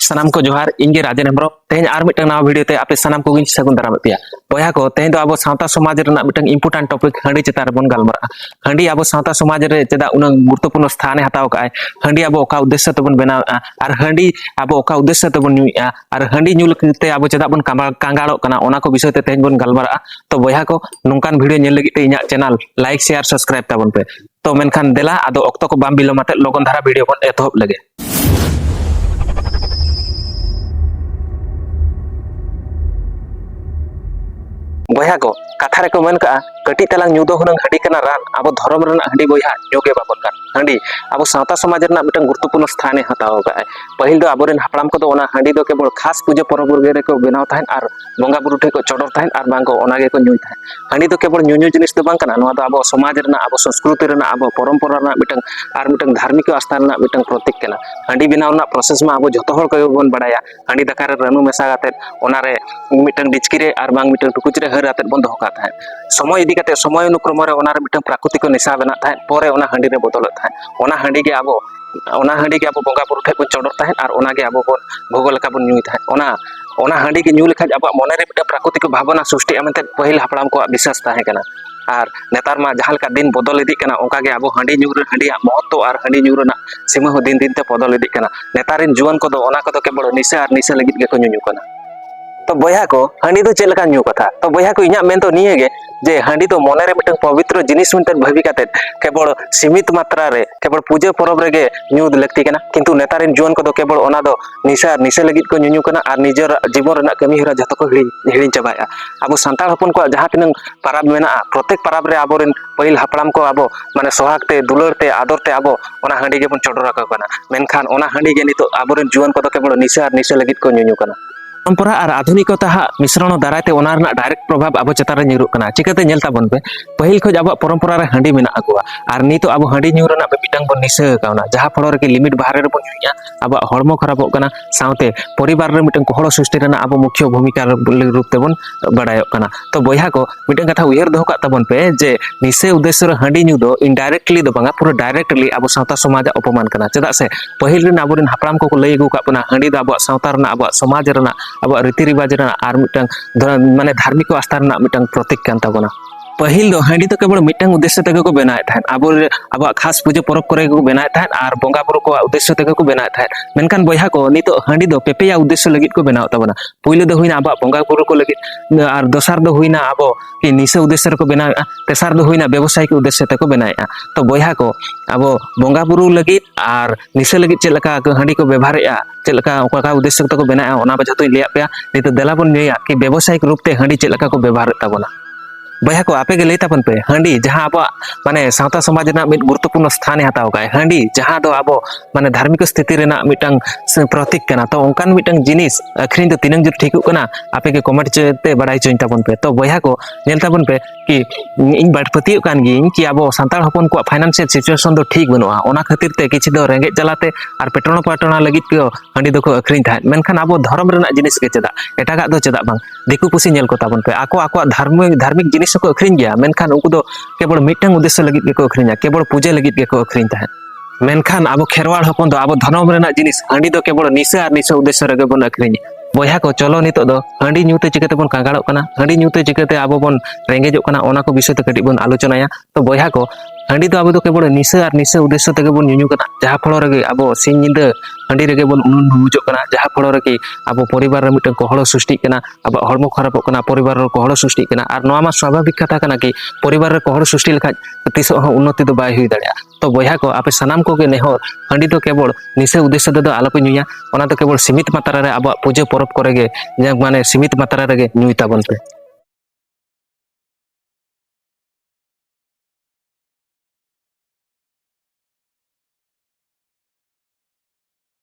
सानाम को जोहार इंगे राजन हेम्ब्रम तेज और मिटन नवा वीडियो ते आपे सानाम को सगुन दाराम पे बया को तेज तो अब सावता समाज मिटन इम्पोर्टेंट टॉपिक हांडी चेतान बन गलमारा हांडी अब सावता समाज रे चेदा उन गुरुत्वपूर्ण स्थान हताव का हांडी अब ओका उद्देश्य तबन बनाव और हांडी अब ओका उद्देश्य तबन नुया और हांडी न्यू लते अब चेदा बन कांगाड़ो कना ओना को विषय ते तेज बन गलमारा तो बया को नोंकान वीडियो नेल लगित इना चैनल लाइक शेयर सब्सक्राइब ताबन पे तो मेनखान देला आदो ऑक्तो को बाम बिलोमाते लगन धारा वीडियो बन एतहब लगे बया को कथा रे को मन का कटी तलांग न्यू दो हुनंग हांडी कना रान अब धर्म रना हांडी बया जोगे बाबन का हांडी अब सावता समाज रना मिटन गुरुत्वपूर्ण स्थान हताव का पहिल दो आबोरेन हापड़ाम को ओना हांडी दो केवल खास पूजा पर्व रे को बनाव ताहन और बंगा बुरु ठे को चडर ताहन और बांगो ओना गे को न्यूय ताहन हांडी दो केवल न्यू जिनिस दो बांग कना नोआ दो अब समाज रना अब संस्कृति रना अब परंपरा रना मिटन और मिटन धार्मिक आस्था रना मिटन प्रतीक कना हांडी बनाव ना प्रोसेस मा अब जतो हर को बन बडाया हांडी दका रे रानु मेसा गाते ओना रे मिटन डिचकी रे और बांग मिटन टुकुच रे हर आते बन दो का ताहन समय इदी काते समय अनुक्रम रे ओना रे मिटन प्राकृतिक निशा बना ताहन परे ओना हांडी रे बदल ताहन ओना हांडी के अब बंगा बुरु ठे बन चडर ताहन और ओना गे अब भोग लेका बन न्यूय ताहन ओना हांडी के न्यू लेखा अब मन रे मिटन प्राकृतिक भावना सृष्टि एमते पहिल हापड़ाम को विश्वास ताहे कना और नेतार मा जहां लेका दिन बदल इदी कना ओका गे अब हांडी न्यू रे हांडी महत्व और हांडी न्यू रना सीमा हो दिन दिन ते बदल इदी कना नेतारिन जुवन को ओना को केवल निशा और निशा लगित गे को न्यू कना तो बया को हांडी दो चेलका न्यू कथा तो बया को इना मेन तो निये गे जे हांडी तो मन रे मिटन पवित्र जिनिस मिटन भाबी काते केवल सीमित मात्रा रे केवल पूजा पर्व रे गे न्यू लगती कना किंतु नेतारिन जुवन को केवल ओना दो निशा लगित को न्यू कना और निजर जीवन रना कमी हरा जतो को हिड़ी चबाया अब सांताल हपन को जहां तिनंग परब मेना प्रत्येक परब रे आबोरेन पहिल हापड़ाम को अब माने सोहाग ते दुलर ते आदर ते अब ओना हांडी गे बन चडरा का कना मेनखान ओना हांडी गे नितो आबोरेन जुवन को केवल निशा लगित को न्यू कना परंपरा और आधुनिकता मिश्रण दारायते डायरेक्ट प्रभाव अब चेतान न्यूरुक कना चिकाते नेल ताबन पे पहिल खज अब परंपरा रे हांडी मेना आगुआ और नितो अब हांडी न्यू रना मिटांग बन निशा कावना जहां फलो रे लिमिट बाहर रे बन न्यूया अब हड़मो खराबो कना साउते परिवार रे मिटन कोहड़ सृष्टि रना अब मुख्य भूमिका रूप तेबन बडायो कना तो बया को मिटन कथा उयहर दोह का ताबन पे जे निशा उद्देश्य रे हांडी न्यू दो इनडायरेक्टली दो बांगा पूरा डायरेक्टली अब सावता समाज अपमान कना चेदा से पहिल रे आबोरेन हापड़ाम को लई अगु का पना हांडी दा अब सावता रना अब समाज रना अब रीति रिवाज और माने धार्मिक आस्था मिटन प्रतीक कान ताबोना पहिल दो हांडी तो केवल मिटन उद्देश्य तेगे को बनाए थान अब खास पूजा पर्व करे को बनाए थान और बंगा बुरु को उद्देश्य तेगे को बनाए थान मेनखान बया को नितो हांडी दो पेपेया उद्देश्य लगित को बनाव ताबोना पहिले दो हुइना अब बंगा बुरु को लगित और दोसार दो हुइना अब कि निशा उद्देश्य को बनाए तेसार दो हुइना व्यवसायिक उद्देश्य ते को बनाए तो बया को अब बंगा बुरु लगित और निशा लगित चेलका हांडी को व्यवहारेया चेलका ओका उद्देश्य ते को बनाए ओना जतो लिया पे नितो देला बन निया कि व्यवसायिक रूप ते हांडी चेलका को व्यवहार ताबोना बया को आपे लई ताबन पे हांडी जहां अब माने सावता समाज ना मिट गुरुत्वपूर्ण स्थान हताव का हांडी जहां दो अब माने धार्मिक स्थिति रेना मिटंग प्रतीक कना तो ओंकान मिटंग जिनिस अखरिन तो तिनंग जो ठीक कना आपे के कमेंट ते बड़ाई चोइन ताबन पे तो बया को नेल ताबन पे कि इन बाट पतियो कान गी कि अब सांताल हपन को फाइनेंशियल सिचुएशन दो ठीक बनुआ ओना खातिर ते किछि दो रेंगे जलाते और पेट्रोल पाटना लगित को हांडी दो को अखरिन था मेनखान अब धर्म रेना जिनिस के चेदा एटागा दो चेदा बांग दिकु पुसी नेल को ताबन पे आको धार्मिक जिनिस को अखरिन गया मेनखान उनको दो केवल मिटंग उद्देश्य लगित को अखरिना केवल पूजा लगित को अखरिन था मेनखान अब खेरवाड़ हपन दो अब धर्म रेना जिनिस हांडी दो केवल निशा उद्देश्य रे बन अखरिन बया को चलो नितो दो हांडी न्यूते चिकाते बन कांगाड़ो कना हांडी न्यूते चिकाते अब बन रेंगेजो कना ओना को विषय ते कटी बन आलोचनाया तो बया को हांडी तो अब तो केवल निशा उद्देश्य तेगे बन न्यू कना जहां फलो रे अब सिन निंदा हांडी रे बन उनुजो कना जहां फलो रे अब परिवार रे मिटन कोहड़ सृष्टि कना अब हड़मो खराब कना परिवार रे कोहड़ सृष्टि कना और नोआ मा स्वाभाविक कथा कना कि परिवार रे कोहड़ सृष्टि लेखा तिसो उन्नति दो बाय हुई दाड़िया तो बया को आपे सनाम को के नेहर हांडी तो केवल निशा उद्देश्य दो आलो पे न्यूया ओना तो केवल सीमित मात्रा रे अब पूजा पर्व करे गे माने सीमित मात्रा रे न्यूय ताबन पे।